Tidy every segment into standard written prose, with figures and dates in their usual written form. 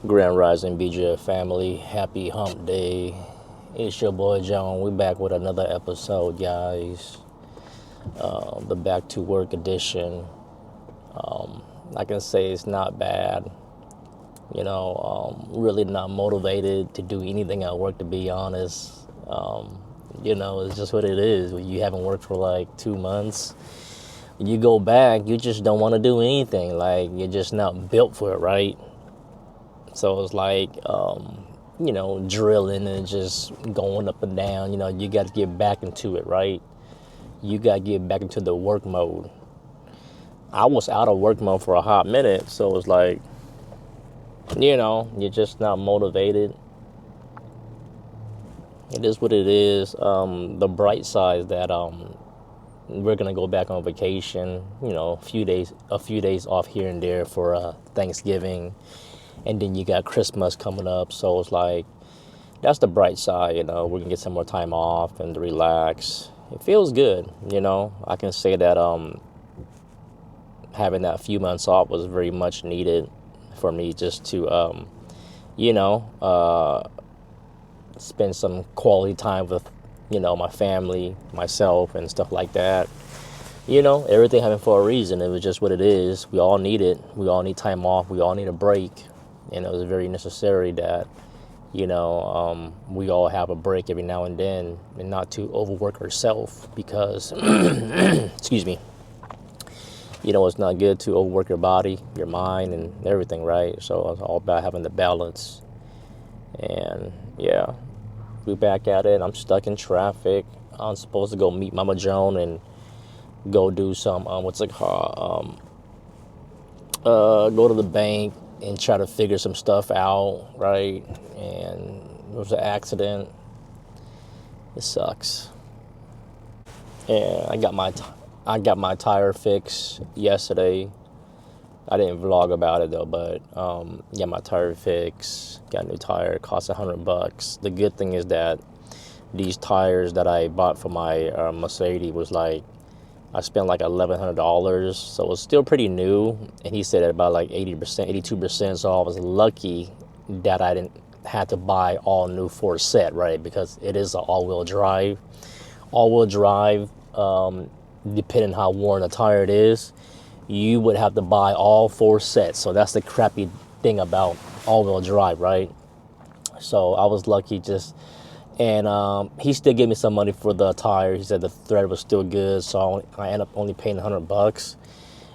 Grand Rising BJ family, happy hump day. It's your boy John. We back with another episode, guys. The back to work edition. I can say it's not bad. Really not motivated to do anything at work, to be honest. It's just what it is. When you haven't worked for like 2 months, when you go back, you just don't want to do anything. Like, you're just not built for it, right? So it's like, drilling and just going up and down. You got to get back into it, right? You got to get back into the work mode. I was out of work mode for a hot minute, so it's like, you're just not motivated. It is what it is. The bright side is that we're gonna go back on vacation. A few days off here and there for Thanksgiving, and then you got Christmas coming up. So it's like, that's the bright side. We're gonna get some more time off and to relax. It feels good. I can say that having that few months off was very much needed for me, just to spend some quality time with my family, myself, and stuff like that. Everything happened for a reason. It was just what it is. We all need it. We all need time off. We all need a break. And it was very necessary that we all have a break every now and then, and not to overwork ourselves, because excuse me, it's not good to overwork your body, your mind, and everything, right? So it's all about having the balance. And yeah, we back at it. I'm stuck in traffic. I'm supposed to go meet Mama Joan and go do some what's it called? Go to the bank and try to figure some stuff out, right? And there was an accident. It sucks. And I got my tire fixed yesterday. I didn't vlog about it though, but my tire fixed. Got a new tire. Cost $100. The good thing is that these tires that I bought for my Mercedes was like, I spent like $1,100, so it's still pretty new. And he said about like 80%, 82%. So I was lucky that I didn't have to buy all new for set, right? Because it is an all-wheel drive. All-wheel drive, depending how worn a tire it is, you would have to buy all 4 sets. So that's the crappy thing about all-wheel drive, right? So I was lucky and he still gave me some money for the tire. He said the thread was still good, so I ended up only paying $100.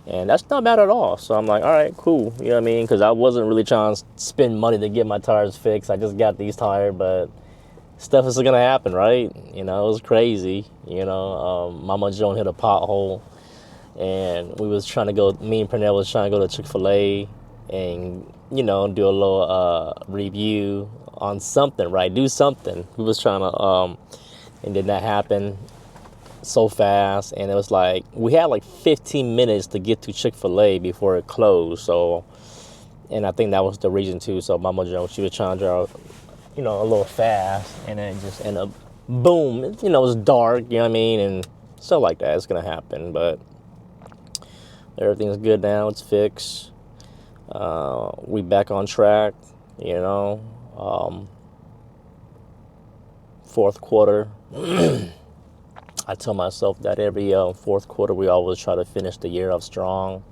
And that's not bad at all. So I'm like, all right, cool. You know what I mean? Because I wasn't really trying to spend money to get my tires fixed. I just got these tires, but stuff is going to happen, right? It was crazy. Mama Joan hit a pothole. And we was trying to go, me and Pernell was trying to go to Chick-fil-A and, do a little review on something, right? Do something. We was trying to, and then that happened so fast. And it was like, we had like 15 minutes to get to Chick-fil-A before it closed. So, and I think that was the reason too. So Mama Joe, she was trying to drive, a little fast, and then it just ended up, boom, it was dark, you know what I mean? And stuff like that is going to happen, but everything's good now. It's fixed. We back on track, fourth quarter. I tell myself that every fourth quarter we always try to finish the year off strong,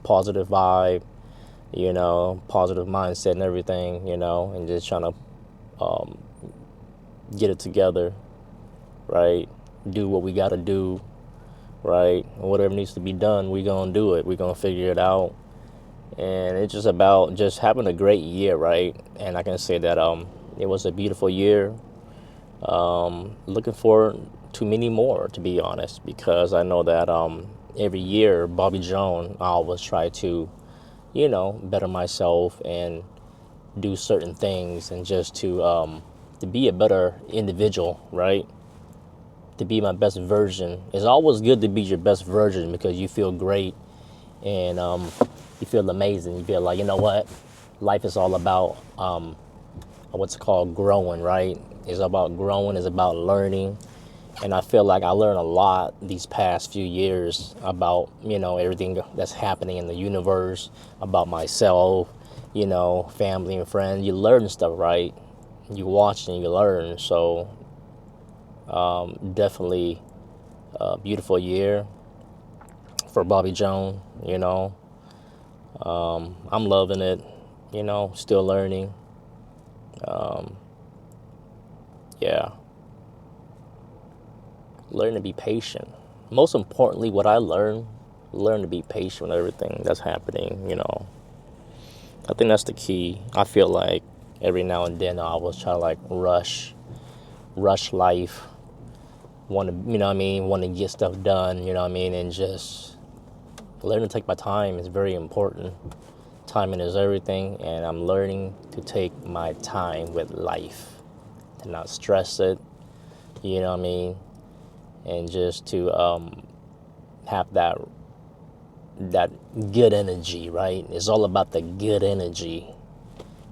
positive vibe, positive mindset and everything, and just trying to get it together, right? Do what we got to do, right? And whatever needs to be done, we're going to do it. We're going to figure it out. And it's just about just having a great year, right? And I can say that it was a beautiful year. Looking forward to many more, to be honest, because I know that every year, Bobby Jones, I always try to, better myself and do certain things, and just to be a better individual, right? To be my best version. It's always good to be your best version, because you feel great and you feel amazing. You feel like, you know what? Life is all about what's called growing, right? It's about growing. It's about learning. And I feel like I learned a lot these past few years about, everything that's happening in the universe, about myself, family and friends. You learn stuff, right? You watch and you learn. So definitely a beautiful year for Bobby Jones. I'm loving it. Still learning. Yeah. Learn to be patient. Most importantly, what I learn to be patient with everything that's happening. I think that's the key. I feel like every now and then I always try to like rush life. Want to, want to get stuff done, and just learn to take my time is very important. Timing is everything, and I'm learning to take my time with life, to not stress it, and just to have that good energy, right? It's all about the good energy.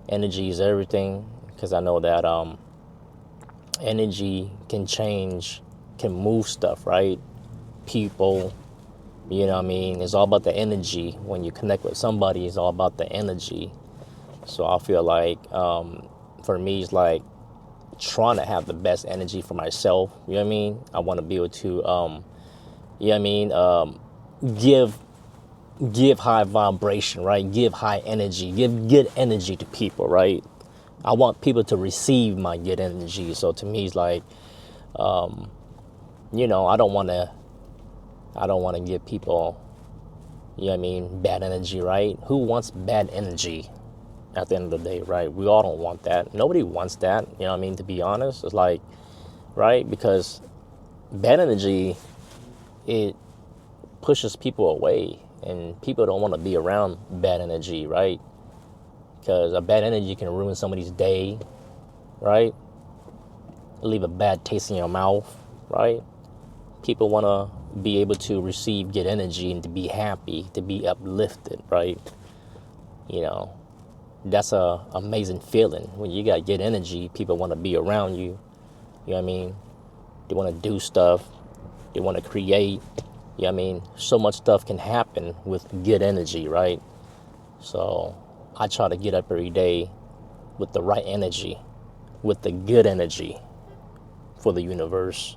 Energy is everything, because I know that energy can change, can move stuff, right? People, it's all about the energy. When you connect with somebody, it's all about the energy. So I feel like for me, it's like trying to have the best energy for myself. I want to be able to give high vibration, right? Give high energy, give good energy to people, right? I want people to receive my good energy. So to me, it's like, I don't want to give people, bad energy, right? Who wants bad energy at the end of the day, right? We all don't want that. Nobody wants that, to be honest. It's like, right? Because bad energy, it pushes people away, and people don't want to be around bad energy, right? Because a bad energy can ruin somebody's day, right? Leave a bad taste in your mouth, right? People want to be able to receive good energy and to be happy, to be uplifted, right? That's a amazing feeling. When you got good energy, people want to be around you. They want to do stuff. They want to create. So much stuff can happen with good energy, right? So I try to get up every day with the right energy, with the good energy for the universe,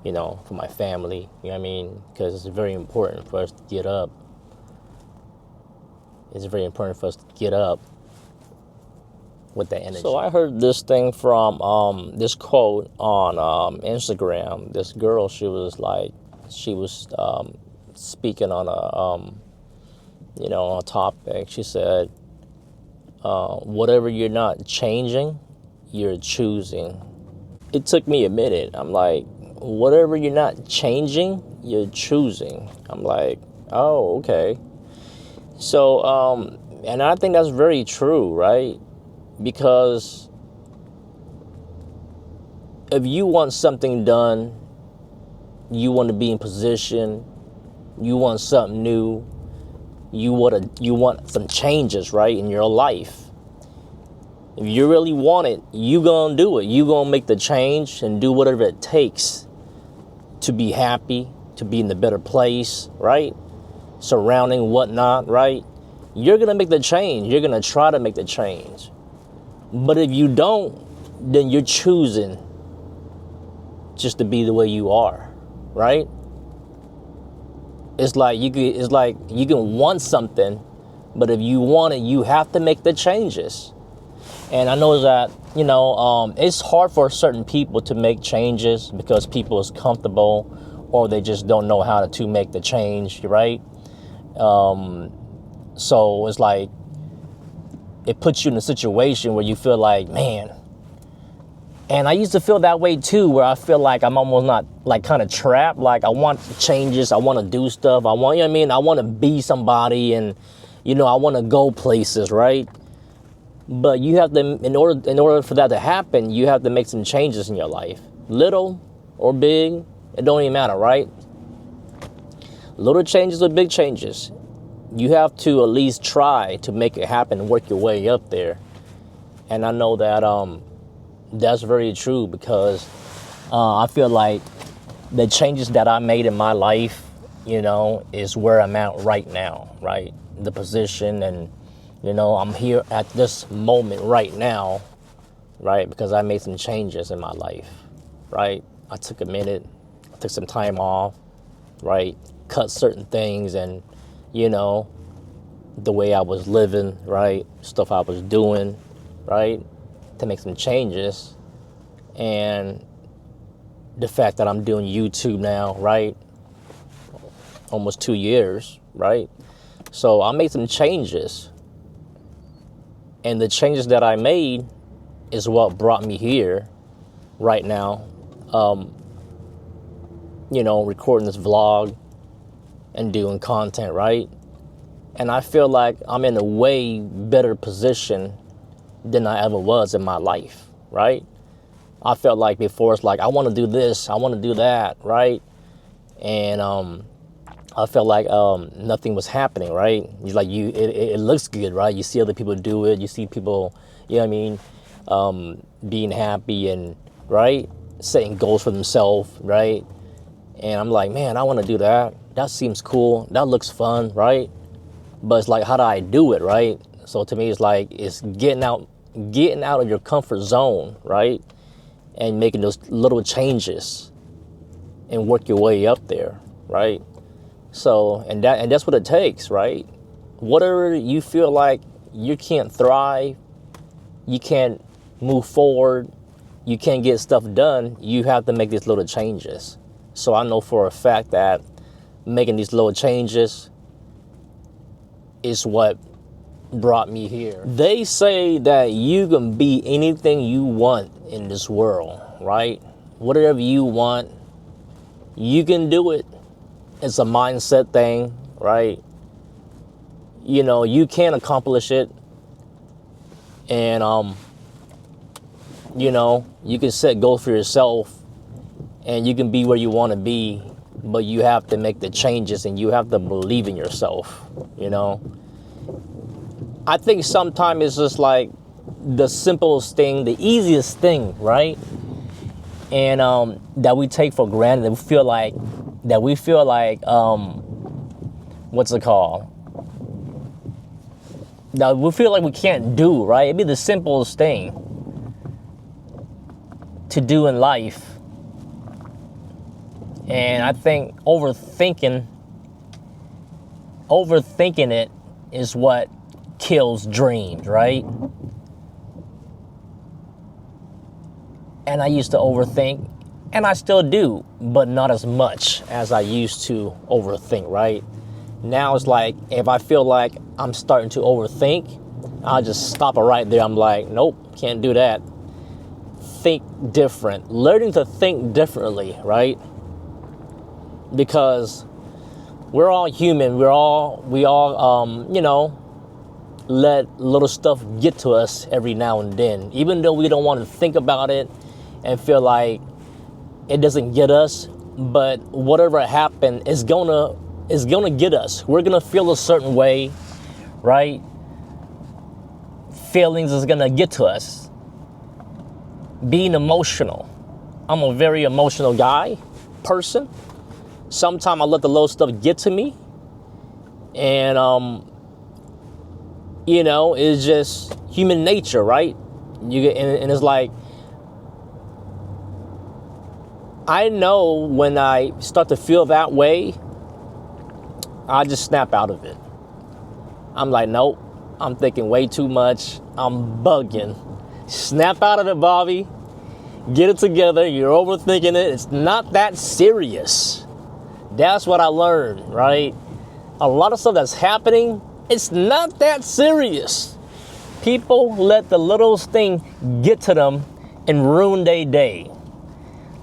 for my family, because it's very important for us to get up. It's very important for us to get up with the energy. So I heard this thing from this quote on Instagram. This girl, she was speaking on a topic. She said, whatever you're not changing, you're choosing. It took me a minute. I'm like, whatever you're not changing, you're choosing. I'm like, oh, okay. So, and I think that's very true, right? Because if you want something done, you want to be in position, you want something new, you want some changes, right, in your life. If you really want it, you gonna do it. You gonna make the change and do whatever it takes to be happy, to be in the better place, right? Surrounding whatnot, right? You're gonna make the change. You're gonna try to make the change. But if you don't, then you're choosing just to be the way you are, right? It's like you can want something, but if you want it, you have to make the changes. And I know that, it's hard for certain people to make changes because people is comfortable or they just don't know how to make the change, right? So it's like, it puts you in a situation where you feel like, man. And I used to feel that way too, where I feel like I'm almost not like kind of trapped. Like I want changes. I want to do stuff. I want to be somebody, and, I want to go places, right? But you have to, in order for that to happen, you have to make some changes in your life. Little or big, it don't even matter, right? Little changes or big changes. You have to at least try to make it happen and work your way up there. And I know that that's very true because I feel like the changes that I made in my life, is where I'm at right now, right? The position and You know, I'm here at this moment right now, right? Because I made some changes in my life, right? I took a minute, I took some time off, right? Cut certain things and, you know, the way I was living, right? Stuff I was doing, right? To make some changes. And the fact that I'm doing YouTube now, right? Almost 2 years, right? So I made some changes. And the changes that I made is what brought me here right now. You know, recording this vlog and doing content, right? And I feel like I'm in a way better position than I ever was in my life, right? I felt like before it's like, I want to do this, I want to do that, right? And I felt like nothing was happening, right? It looks good, right? You see other people do it, you see people, you know what I mean, being happy and, right? Setting goals for themselves, right? And I'm like, man, I want to do that. That seems cool. That looks fun, right? But it's like, how do I do it, right? So to me, it's like, it's getting out of your comfort zone, right? And making those little changes and work your way up there, right? So, and that's what it takes, right? Whatever you feel like you can't thrive, you can't move forward, you can't get stuff done, you have to make these little changes. So I know for a fact that making these little changes is what brought me here. They say that you can be anything you want in this world, right? Whatever you want, you can do it. It's a mindset thing, right? You know, you can accomplish it. And, you know, you can set goals for yourself and you can be where you want to be, but you have to make the changes and you have to believe in yourself, you know? I think sometimes it's just like the simplest thing, the easiest thing, right? And that we take for granted, that we feel like, what's it called? That we feel like we can't do, right? It'd be the simplest thing to do in life. And I think overthinking it is what kills dreams, right? And I used to overthink, and I still do, but not as much as I used to overthink, right? Now it's like, if I feel like I'm starting to overthink, I'll just stop it right there. I'm like, nope, can't do that. Think different. Learning to think differently, right? Because we're all human. We all, you know, let little stuff get to us every now and then. Even though we don't want to think about it and feel like it doesn't get us, but whatever happened is gonna get us. We're gonna feel a certain way, right? Feelings is gonna get to us. Being emotional. I'm a very emotional person. Sometimes I let the little stuff get to me, and you know, it's just human nature, right? And it's like, I know when I start to feel that way, I just snap out of it. I'm like, nope, I'm thinking way too much. I'm bugging. Snap out of it, Bobby. Get it together. You're overthinking it. It's not that serious. That's what I learned, right? A lot of stuff that's happening, it's not that serious. People let the littlest thing get to them and ruin their day.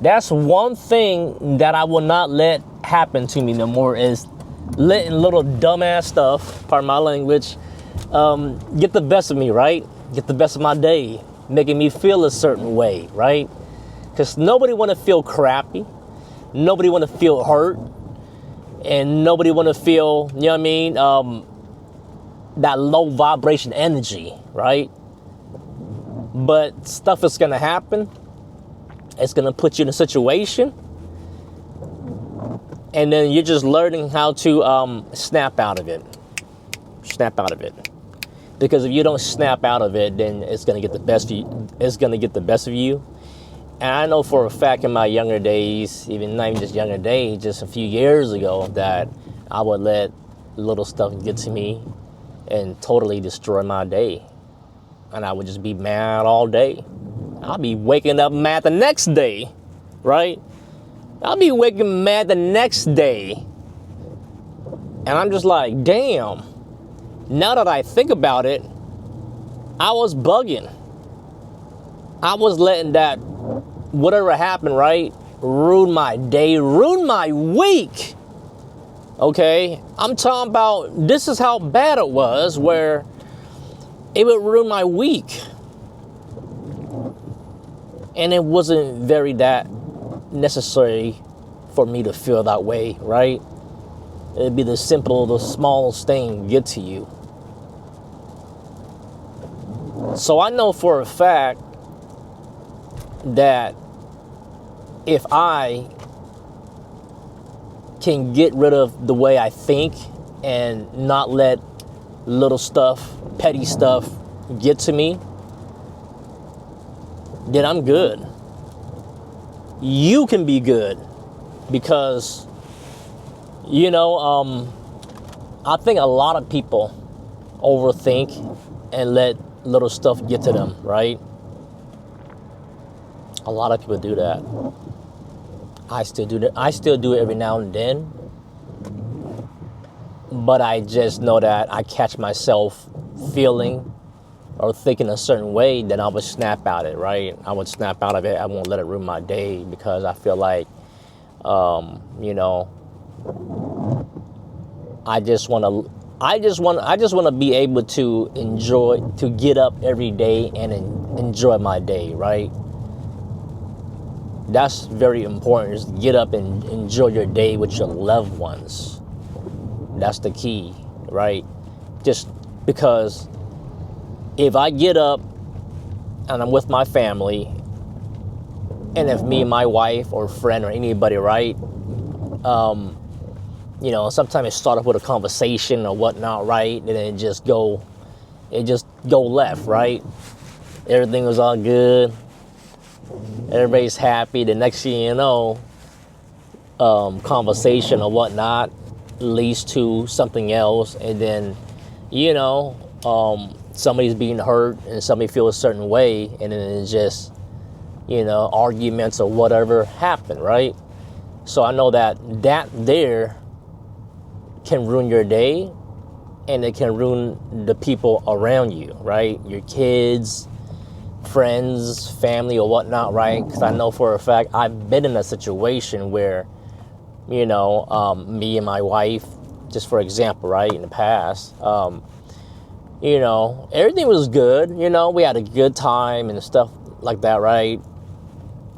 That's one thing that I will not let happen to me no more, is letting little dumbass stuff, pardon my language, get the best of me, right? Get the best of my day, making me feel a certain way, right? Because nobody want to feel crappy. Nobody want to feel hurt. And nobody want to feel, you know what I mean, that low vibration energy, right? But stuff is going to happen. It's going to put you in a situation. And then you're just learning how to snap out of it. Snap out of it. Because if you don't snap out of it, then it's gonna get the best of you. It's gonna get the best of you. And I know for a fact in my younger days, even not even just younger days, just a few years ago, that I would let little stuff get to me and totally destroy my day. And I would just be mad all day. I'll be waking up mad the next day, right? I'll be waking mad the next day. And I'm just like, damn. Now that I think about it, I was bugging. I was letting that, whatever happened, right, ruin my day, ruin my week. Okay? I'm talking about, this is how bad it was, where it would ruin my week. And it wasn't very that necessary for me to feel that way, right? It'd be the smallest thing get to you. So I know for a fact that if I can get rid of the way I think and not let little stuff, petty stuff get to me, then I'm good. You can be good because, I think a lot of people overthink and let little stuff get to them, right? A lot of people do that. I still do that. I still do it every now and then. But I just know that I catch myself feeling or thinking a certain way, then I would snap out it, right? I would snap out of it. I won't let it ruin my day because I feel like, I just want to be able to get up every day and enjoy my day, right? That's very important, is to get up and enjoy your day with your loved ones. That's the key, right? Just because if I get up and I'm with my family, and if me and my wife or friend or anybody, right, sometimes it start off with a conversation or whatnot, right, and then it just go left, right? Everything was all good. Everybody's happy. The next thing you know, conversation or whatnot leads to something else, and then, somebody's being hurt and somebody feels a certain way, and then it's just, arguments or whatever happen, right? So I know that there can ruin your day, and it can ruin the people around you, right? Your kids, friends, family, or whatnot, right? Because I know for a fact I've been in a situation where, me and my wife, just for example, right, in the past, everything was good. We had a good time and stuff like that, right?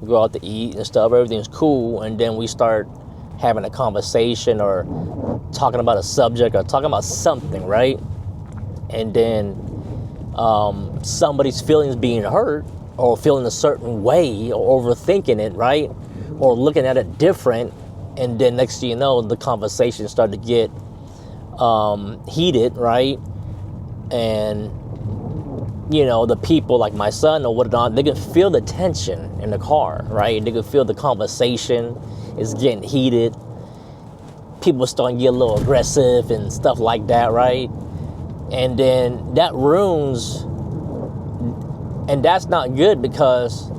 We go out to eat and stuff, everything's cool, and then we start having a conversation or talking about a subject or talking about something, right? And then somebody's feelings being hurt or feeling a certain way or overthinking it, right? Or looking at it different, and then next thing you know, the conversation started to get heated, right? And the people like my son or whatnot, they can feel the tension in the car, right? They can feel the conversation is getting heated. People starting to get a little aggressive and stuff like that, right? And then that ruins, and that's not good because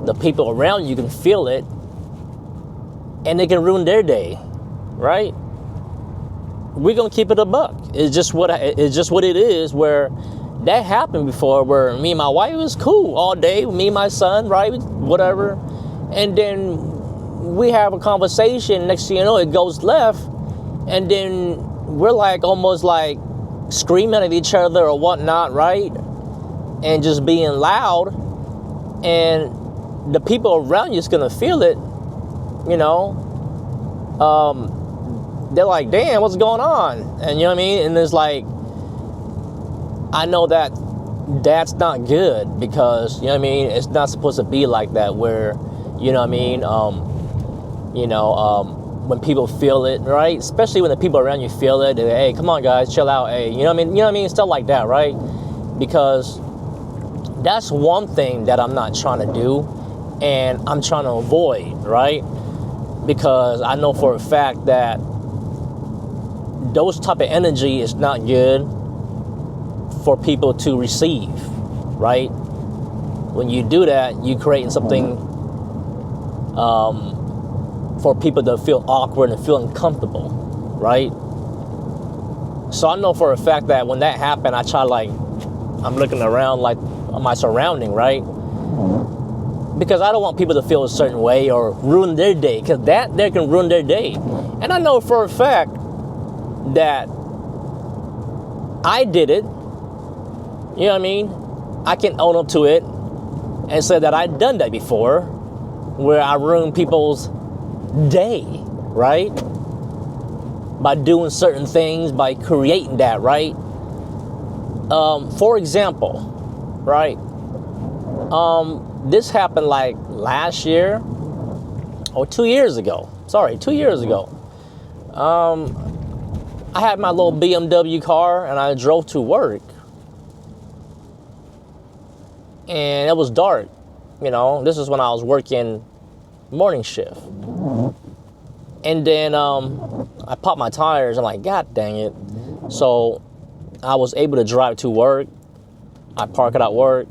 the people around you can feel it and it can ruin their day, right? We're gonna keep it a buck. It's just what it is. Where that happened before, where me and my wife was cool all day, me and my son, right, whatever, and then we have a conversation. Next thing you know, it goes left, and then we're like almost like screaming at each other or whatnot, right, and just being loud, and the people around you is gonna feel it, they're like, damn, what's going on? And you know what I mean? And it's like, I know that that's not good because, it's not supposed to be like that where, when people feel it, right? Especially when the people around you feel it, hey, come on guys, chill out, hey, stuff like that, right? because that's one thing that I'm not trying to do, and I'm trying to avoid, right? Because I know for a fact that those type of energy is not good for people to receive, right? When you do that, you're creating something for people to feel awkward and feel uncomfortable, right? So I know for a fact that when that happened, I try I'm looking around like my surrounding, right? Because I don't want people to feel a certain way or ruin their day, because that there can ruin their day. And I know for a fact that I did it. You know what I mean? I can own up to it and say that I've done that before, where I ruined people's day, right? By doing certain things, by creating that, right? For example, right? This happened like last year or 2 years ago. Sorry, 2 years ago. I had my little BMW car and I drove to work. And it was dark. You know, this is when I was working morning shift. And then I popped my tires. I'm like, God dang it. So I was able to drive to work. I parked it at work.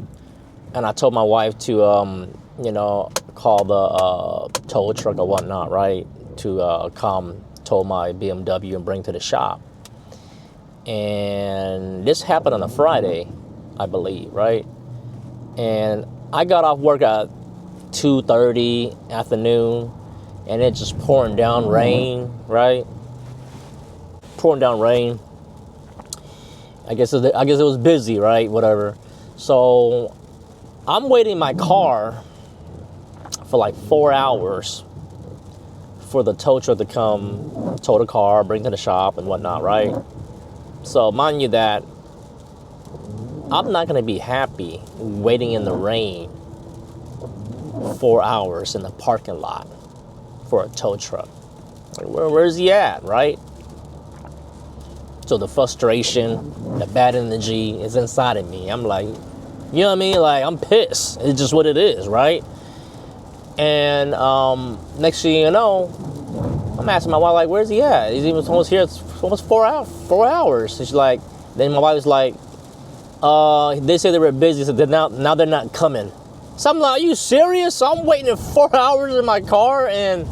And I told my wife to, call the tow truck or whatnot, right? To come tow my BMW and bring to the shop. And this happened on a Friday, I believe, right? And I got off work at 2:30 afternoon, and it just pouring down rain, right? Pouring down rain. I guess it was busy, right? Whatever. So I'm waiting in my car for like 4 hours for the tow truck to come tow the car, bring to the shop and whatnot, right? So mind you that I'm not going to be happy waiting in the rain 4 hours in the parking lot for a tow truck. Like, where's he at, right? So the frustration, the bad energy is inside of me. I'm like, you know what I mean? Like, I'm pissed. It's just what it is, right? And next thing you know, I'm asking my wife, like, where's he at? He's even almost here. It's almost 4 hours. And she's like, then my wife was like, they said they were busy, so now they're not coming. So I'm like, are you serious? So I'm waiting 4 hours in my car, and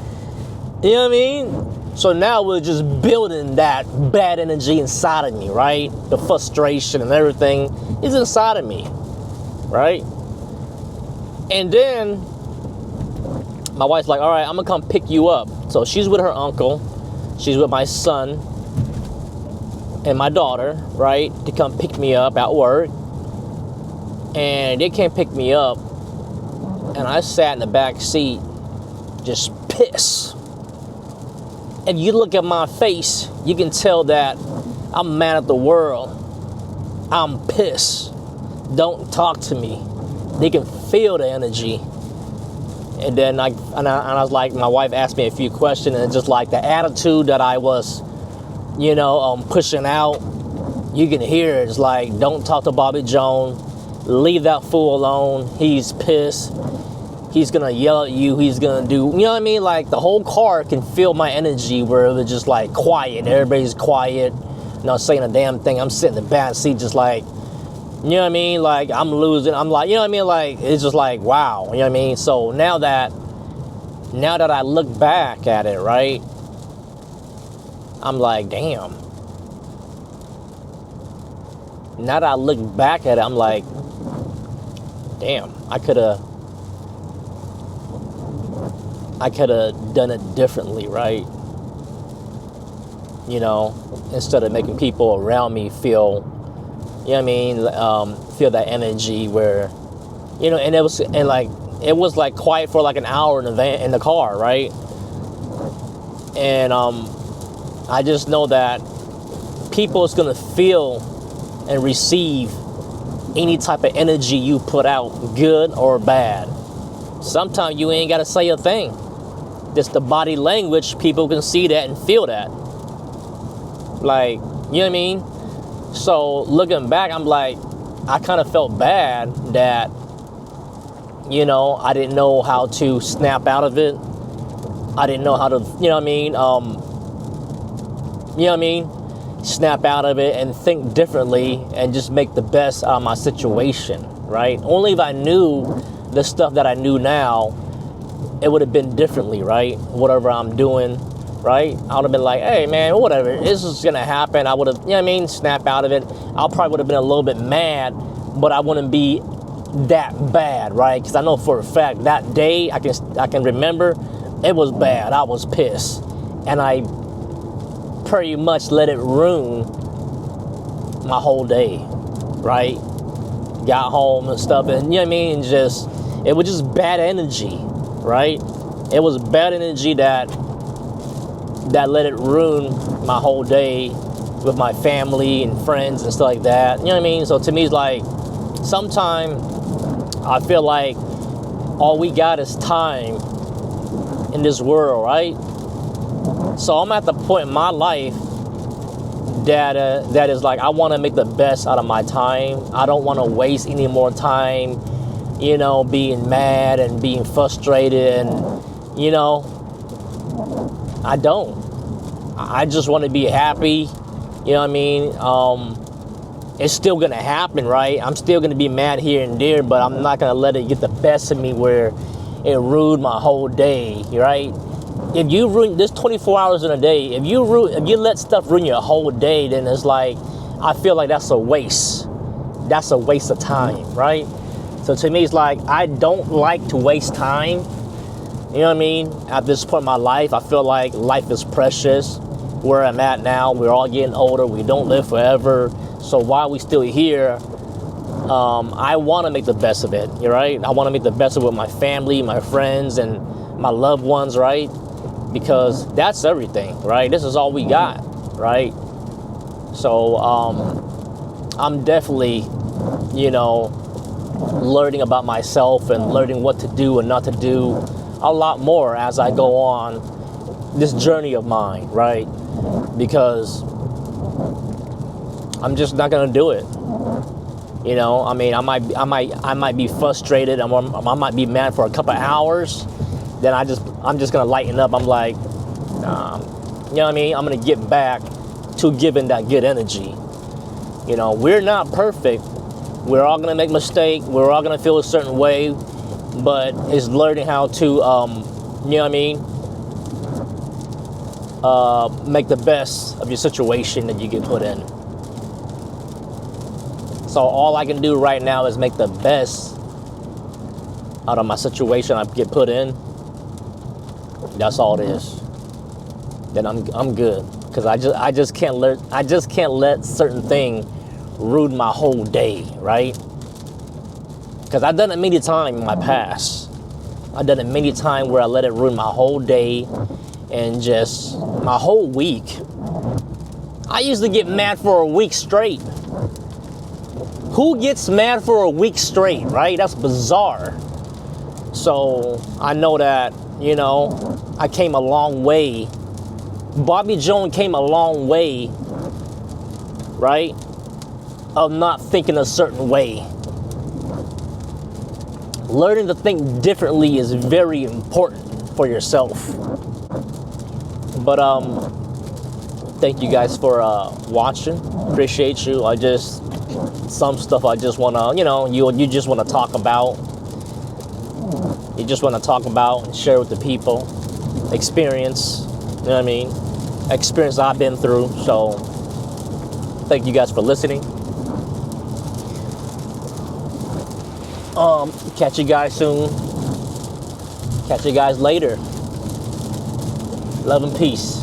you know what I mean? So now we're just building that bad energy inside of me, right? The frustration and everything is inside of me, right? And then my wife's like, all right, I'm gonna come pick you up. So she's with her uncle, she's with my son and my daughter, right, to come pick me up at work. And they can't pick me up, and I sat in the back seat just pissed. And you look at my face, you can tell that I'm mad at the world. I'm pissed. Don't talk to me. They can feel the energy. And then I was like, my wife asked me a few questions, and just like the attitude that I was, pushing out, you can hear it. It's like, don't talk to Bobby Jones. Leave that fool alone. He's pissed. He's gonna yell at you. He's gonna do, you know what I mean? Like, the whole car can feel my energy, where it was just like quiet. Everybody's quiet, not saying a damn thing. I'm sitting in the back seat just like, you know what I mean? Like, I'm losing. I'm like, you know what I mean? Like, it's just like, wow. You know what I mean? So now that I look back at it, right, I'm like, damn. Now that I look back at it, I'm like, damn, I could have done it differently, right? Instead of making people around me feel, you know what I mean, feel that energy where, and it was like quiet for like an hour in the car, right? And I just know that people is gonna feel and receive any type of energy you put out, good or bad. Sometimes you ain't gotta say a thing. Just the body language, people can see that and feel that. Like, you know what I mean? So looking back, I'm like, I kind of felt bad that, you know, I didn't know how to snap out of it. I didn't know how to, you know what I mean? You know what I mean? Snap out of it and think differently and just make the best out of my situation, right? Only if I knew the stuff that I knew now, it would have been differently, right? Whatever I'm doing, right? I would have been like, hey, man, whatever. This is going to happen. I would have, you know what I mean? Snap out of it. I probably would have been a little bit mad, but I wouldn't be that bad, right? Because I know for a fact that day I can remember it was bad. I was pissed. And I pretty much let it ruin my whole day, right? Got home and stuff, and you know what I mean? It was just bad energy, right? It was bad energy that let it ruin my whole day with my family and friends and stuff like that. You know what I mean? So to me, it's like, sometimes I feel like all we got is time in this world, right? So I'm at the point in my life that is like, I want to make the best out of my time. I don't want to waste any more time, you know, being mad and being frustrated, and, you know, I don't. I just want to be happy, you know what I mean? It's still going to happen, right? I'm still going to be mad here and there, but I'm not going to let it get the best of me where it ruined my whole day, right? If you ruin this 24 hours in a day, if you let stuff ruin your whole day, then it's like, I feel like that's a waste. That's a waste of time, right? So to me, it's like, I don't like to waste time. You know what I mean? At this point in my life, I feel like life is precious. Where I'm at now, we're all getting older. We don't live forever. So while we're still here, I want to make the best of it, right? I want to make the best of it with my family, my friends, and my loved ones, right? Because that's everything, right? This is all we got, right? So I'm definitely, you know, learning about myself and learning what to do and not to do a lot more as I go on this journey of mine, right? Because I'm just not gonna do it. You know, I mean, I might be frustrated. I might be mad for a couple of hours. Then I'm just gonna lighten up. I'm like, you know what I mean? I'm gonna get back to giving that good energy. You know, we're not perfect. We're all gonna make mistakes. We're all gonna feel a certain way, but it's learning how to, you know what I mean? Make the best of your situation that you get put in. So all I can do right now is make the best out of my situation I get put in. That's all it is. Then I'm good, because I just can't let certain thing ruin my whole day, right? Because I've done it many times in my past. I've done it many times where I let it ruin my whole day and just my whole week. I used to get mad for a week straight. Who gets mad for a week straight, right? That's bizarre. So I know that, you know, I came a long way. Bobby Jones came a long way, right? Of not thinking a certain way. Learning to think differently is very important for yourself. But thank you guys for watching. Appreciate you. Some stuff I just wanna, you know, you just wanna talk about. You just wanna talk about and share with the people. Experience, you know what I mean? Experience I've been through. So thank you guys for listening. Catch you guys soon. Catch you guys later. Love and peace.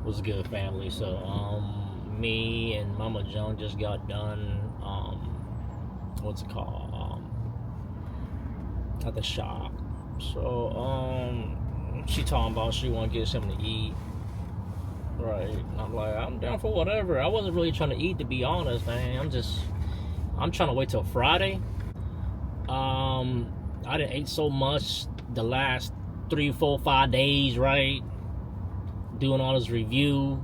What's good, family? So me and Mama Joan just got done what's it called, at the shop. So she talking about she want to get something to eat, right? And I'm like, I'm down for whatever. I wasn't really trying to eat, to be honest, man. I'm trying to wait till Friday. I done ate so much the last 3, 4, 5 days, right? Doing all this review,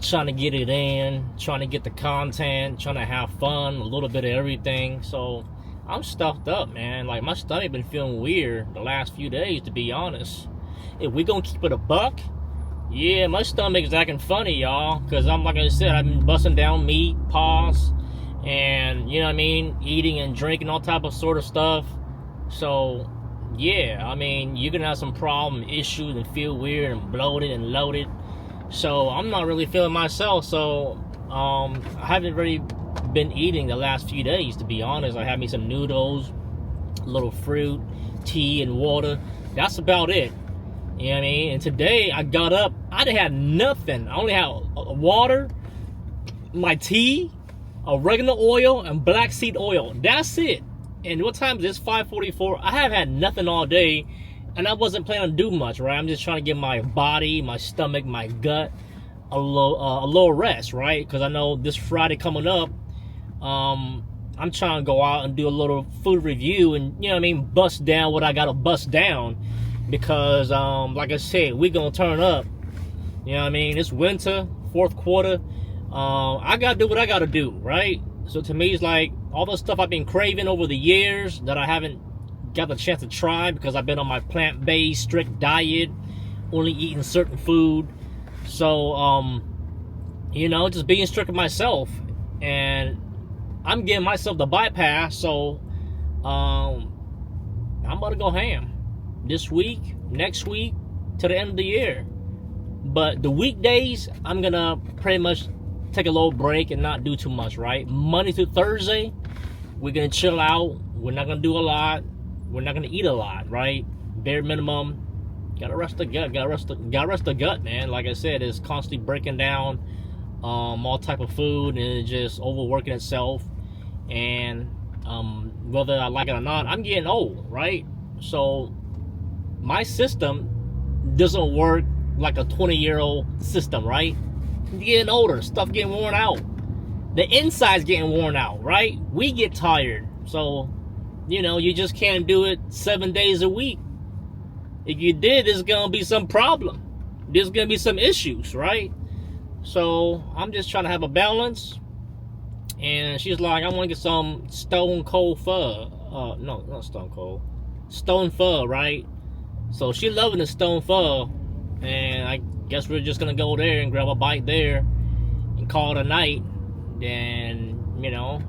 trying to get it in, trying to get the content, trying to have fun, a little bit of everything. So I'm stuffed up, man. Like, my stomach been feeling weird the last few days, to be honest. If we gonna keep it a buck, yeah, my stomach is acting funny, y'all. Because I'm, like I said, I've been busting down meat, paws, and, you know what I mean, eating and drinking all type of sort of stuff. So, yeah, I mean, you're gonna have some problem, issues, and feel weird and bloated and loaded. So I'm not really feeling myself. So I haven't really been eating the last few days, to be honest. I had me some noodles, a little fruit, tea, and water. That's about it. You know what I mean? And today I got up, I didn't have nothing. I only had water, my tea, oregano oil, and black seed oil. That's it. And what time is this? 5:44. I have had nothing all day, and I wasn't planning to do much, right? I'm just trying to give my body, my stomach, my gut a little rest, right? Because I know this Friday coming up, I'm trying to go out and do a little food review and, you know what I mean, bust down what I gotta bust down. Because, like I said, we gonna turn up. You know what I mean? It's winter, fourth quarter. I gotta do what I gotta do, right? So to me, it's like all the stuff I've been craving over the years that I haven't got the chance to try because I've been on my plant-based, strict diet, only eating certain food. So, you know, just being strict with myself. And I'm giving myself the bypass, so I'm about to go ham. This week, next week, to the end of the year. But the weekdays, I'm gonna pretty much take a little break and not do too much, right? Monday through Thursday, we're gonna chill out. We're not gonna do a lot. We're not gonna eat a lot, right? Bare minimum. Gotta rest the gut. Gotta rest the gut, man. Like I said, it's constantly breaking down all type of food, and it's just overworking itself. And whether I like it or not, I'm getting old, right? So my system doesn't work like a 20-year-old system, right? Getting older, stuff getting worn out. The inside's getting worn out, right? We get tired. So, you know, you just can't do it 7 days a week. If you did, there's gonna be some problem. There's gonna be some issues, right? So I'm just trying to have a balance. And she's like, I want to get some Stone Cold pho. No, not Stone Cold. Stone pho, right? So she loving the Stone pho, and I guess we're just gonna go there and grab a bite there and call it a night. And, you know,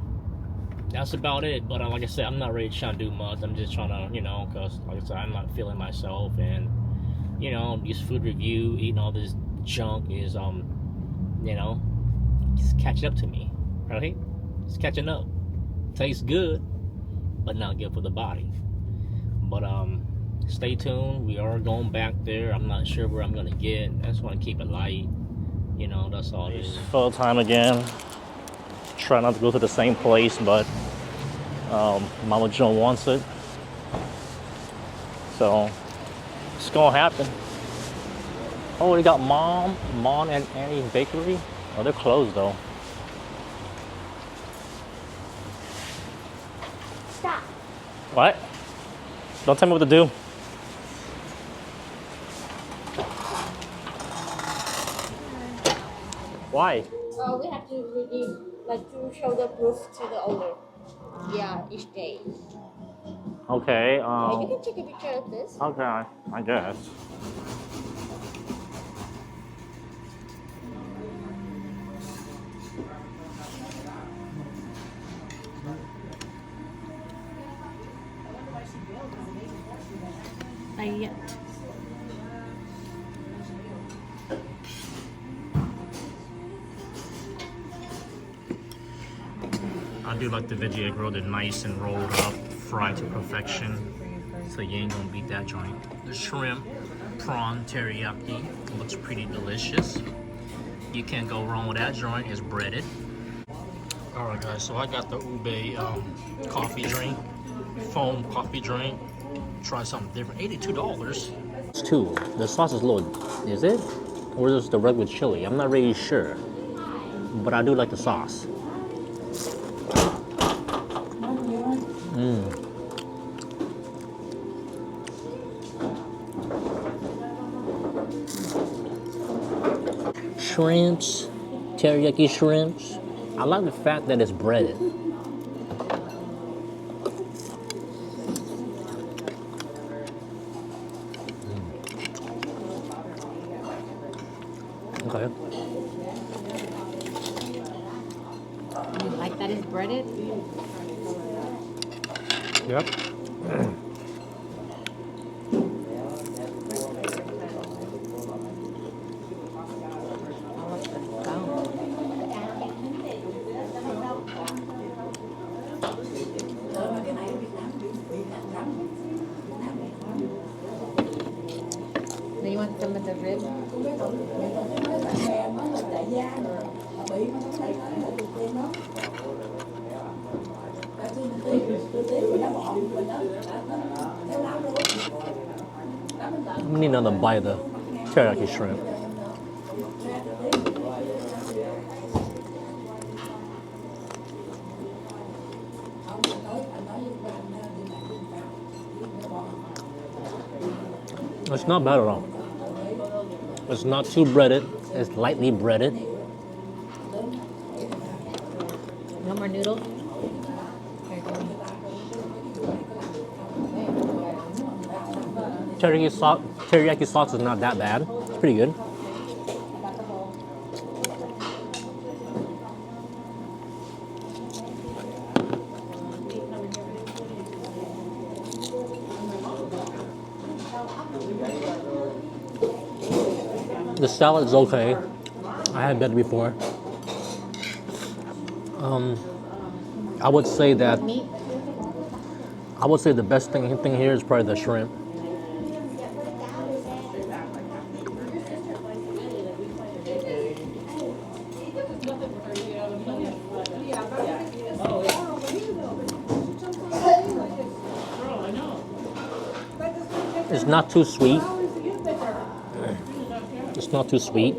that's about it. But like I said, I'm not really trying to do much. I'm just trying to, you know, because like I said, I'm not feeling myself. And, you know, this food review, eating all this junk is, you know, it's catching up to me, right? It's catching up. Tastes good, but not good for the body. But, stay tuned. We are going back there. I'm not sure where I'm gonna get. I just want to keep it light. You know, that's all it is. Full time again. Try not to go to the same place, but Mama Joan wants it. So it's gonna happen. Oh, we got Mom and Annie's Bakery. Oh, they're closed though. Stop. What? Don't tell me what to do. Why? We have to really like to show the proof to the owner. Yeah, each day. Okay. You can take a picture of this. Okay, I guess. Not yet. I do like the veggie egg roll. They're nice and rolled up, fried to perfection. So you ain't gonna beat that joint. The shrimp, prawn teriyaki looks pretty delicious. You can't go wrong with that joint. It's breaded. All right, guys. So I got the ube coffee drink, foam coffee drink. Try something different. $82. It's two. The sauce is low. Is it? Or is it the regular chili? I'm not really sure. But I do like the sauce. Shrimps, teriyaki shrimps. I like the fact that it's breaded. Okay. You like that it's breaded? Yep. Do you want some of the rib? I'm gonna need another bite of the teriyaki shrimp. It's not bad at all. It's not too breaded. It's lightly breaded. No more noodles? Teriyaki sauce is not that bad. Pretty good. The salad is okay. I had better before. I would say that Meat? I would say the best thing here is probably the shrimp. It's not too sweet. It's not too sweet.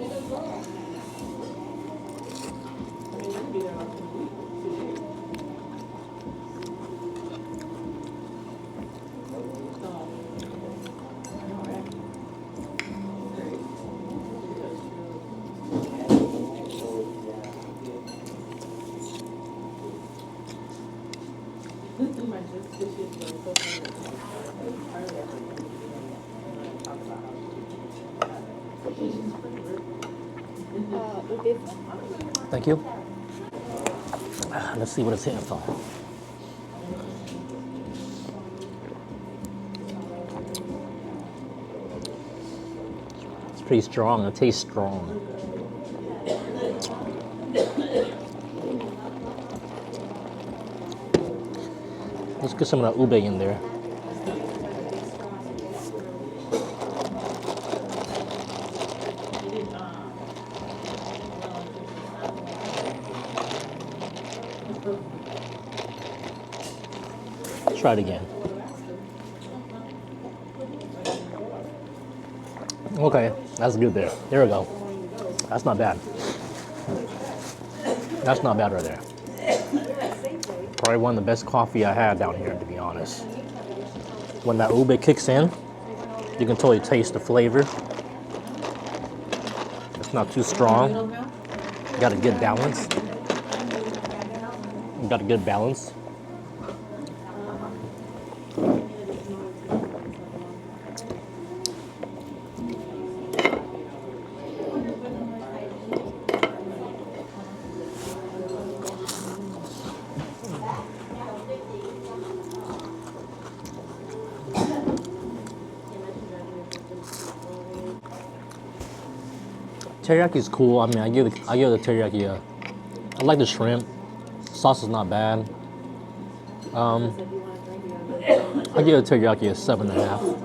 Thank you. Let's see what it's hitting for. It's pretty strong. It tastes strong. Let's get some of that ube in there. Try it again. Okay, that's good there. There we go. That's not bad. That's not bad right there. Probably one of the best coffee I had down here, to be honest. When that ube kicks in, you can totally taste the flavor. It's not too strong. You got a good balance. You got a good balance. Teriyaki is cool. I mean, I give the teriyaki a. I like the shrimp. Sauce is not bad. I give the teriyaki a 7.5.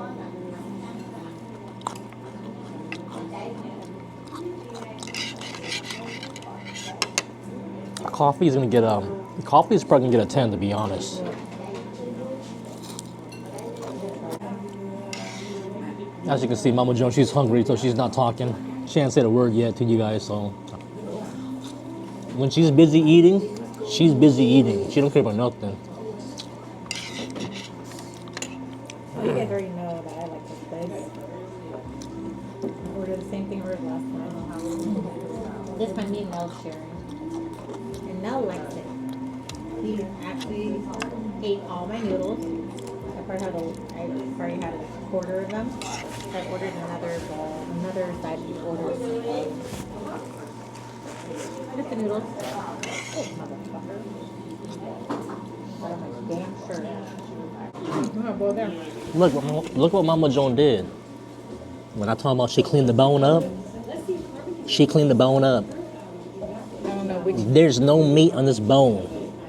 Coffee is gonna get coffee is probably gonna get a 10, to be honest. As you can see, Mama Joan, she's hungry, so she's not talking. She hasn't said a word yet to you guys, so when she's busy eating, she's busy eating. She don't care about nothing. You guys already know that I like this place. Ordered the same thing we ordered last time. This one me and Nell sharing. And Nell likes it. He actually ate all my noodles. I probably had a quarter of them. I ordered another side order. Just the noodles. Oh, motherfucker. Out of my damn shirt. I'm gonna boil them. Look what Mama Joan did. When I told about she cleaned the bone up, she cleaned the bone up. I don't know which. There's no meat on this bone.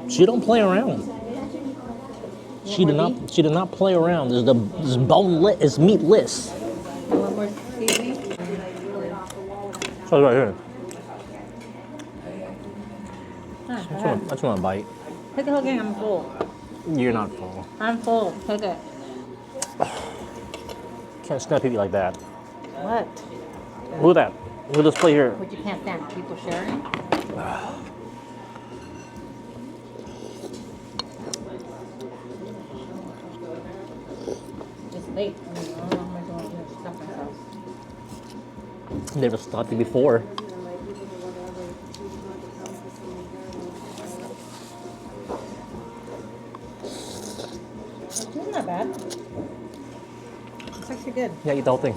She don't play around. She did not play around. This boneless, it's meatless. One more seasoning. Oh, right here. Huh, I just want to bite. take the whole game. I'm full. You're not full. I'm full. Take it. Can't snap people like that. What? Look at that. Look at this plate here. What you can't stand? People sharing? It's late. I don't know how much I want to stuff myself. Never stopped you before. It's not bad. It's actually good. Yeah, eat the whole thing.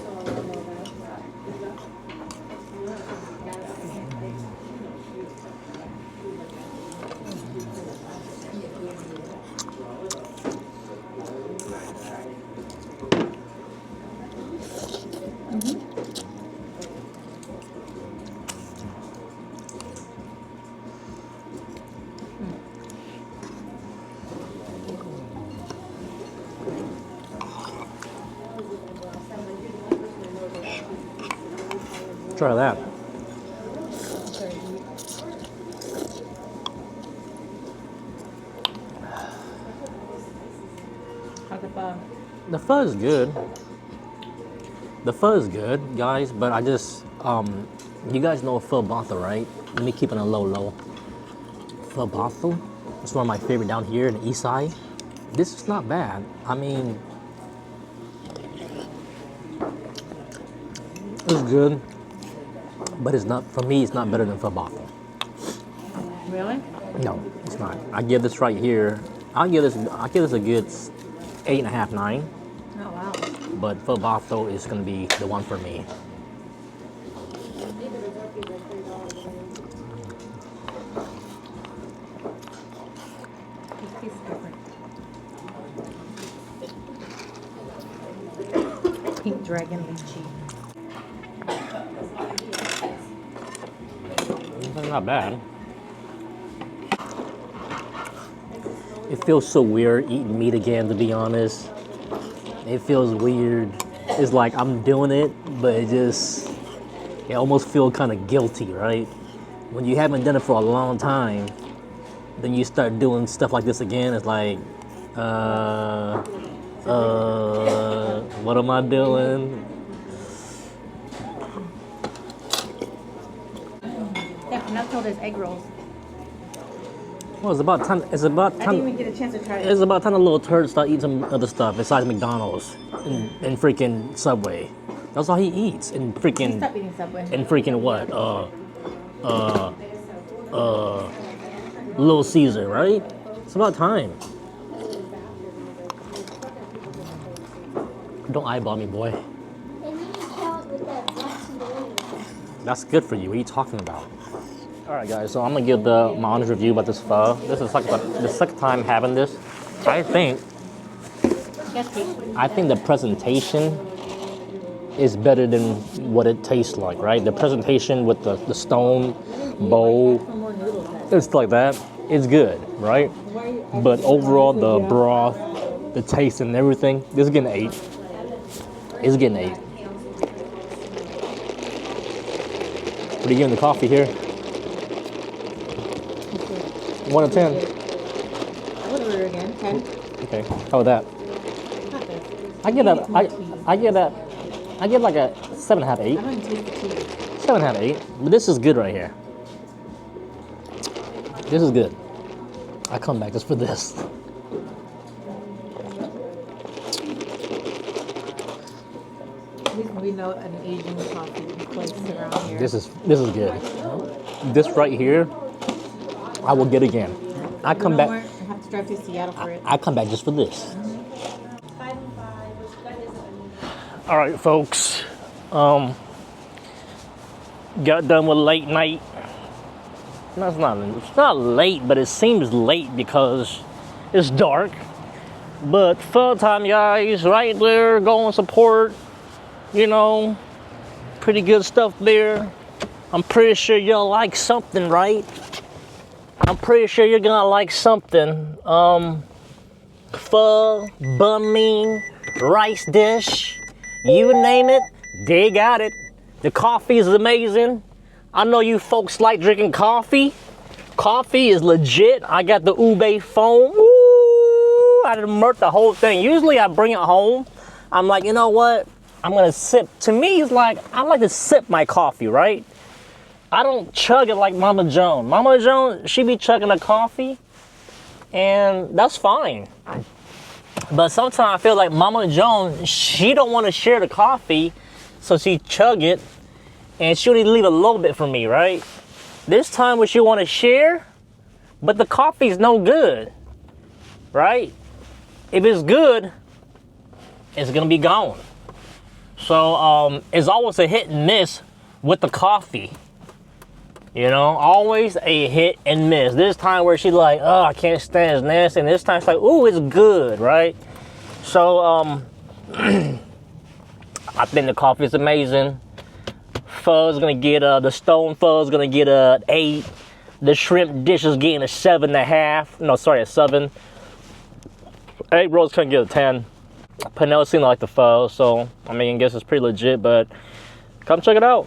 Try that. How's the pho? The pho is good. The pho is good, guys, but I just, you guys know pho botha, right? Let me keep it on a low. Pho botha, it's one of my favorite down here in the east side. This is not bad. I mean, it's good, but it's not, for me, it's not better than pho botha. Really? No, it's not. I give this right here, I give this a good 8.5, 9. Oh, wow. But pho botha is gonna be the one for me. This tastes different. Pink dragon lychee. It's not bad. It feels so weird eating meat again, to be honest. It feels weird. It's like I'm doing it, but it almost feels kind of guilty, right? When you haven't done it for a long time, then you start doing stuff like this again. It's like, what am I doing? Yeah, and that's all those egg rolls. Well, it's about time. It's about I didn't even time. get a chance to try it. It's about time the little turd start eating some other stuff besides McDonald's and freaking Subway. That's all he eats. And freaking Stop eating Subway. and freaking what? Little Caesar, right? It's about time. Don't eyeball me, boy. That's good for you. What are you talking about? All right, guys. So I'm gonna give my honest review about this pho. This is like the second time having this. I think the presentation is better than what it tastes like, right? The presentation with the stone bowl, it's like that. It's good, right? But overall, the broth, the taste, and everything, this is getting 8. It's getting 8. What are you giving the coffee here? 1 to 10. I would order again. 10. Okay. How about that? Not good. I give that. I give like a 7.5, 8. I don't even taste the cheese. 7.5, 8. But this is good right here. This is good. I come back just for this. We know an Asian coffee place around here. This is good. this right here, I will get again. I come back. I have to drive to Seattle for it. I come back just for this. All right, folks. Got done with late night. No, it's not late, but it seems late because it's dark. But fun time, guys. Right there, go and support. You know, pretty good stuff there. I'm pretty sure you'll like something, right? I'm pretty sure you're gonna like something. Pho, banh mi, rice dish, you name it, they got it. The coffee is amazing. I know you folks like drinking coffee. Coffee is legit. I got the ube foam. Woo! I done murked the whole thing. Usually I bring it home. I'm like, you know what? I'm gonna sip. To me, it's like, I like to sip my coffee, right? I don't chug it like Mama Joan. Mama Joan, she be chugging her coffee, and that's fine. But sometimes I feel like Mama Joan, she don't want to share the coffee, so she chug it, and she only leave a little bit for me, right? This time what she want to share, but the coffee's no good, right? If it's good, it's gonna be gone. So it's always a hit and miss with the coffee. You know, always a hit and miss. This time where she's like, oh, I can't stand it, it's nasty. And this time she's like, ooh, it's good, right? So, I think the coffee is amazing. Pho is gonna get, the stone pho is gonna get a 8. The shrimp dish is getting a 7.5. No, sorry, a 7. Egg rolls couldn't get a 10. Penelope seemed like the pho, so, I mean, I guess it's pretty legit, but come check it out.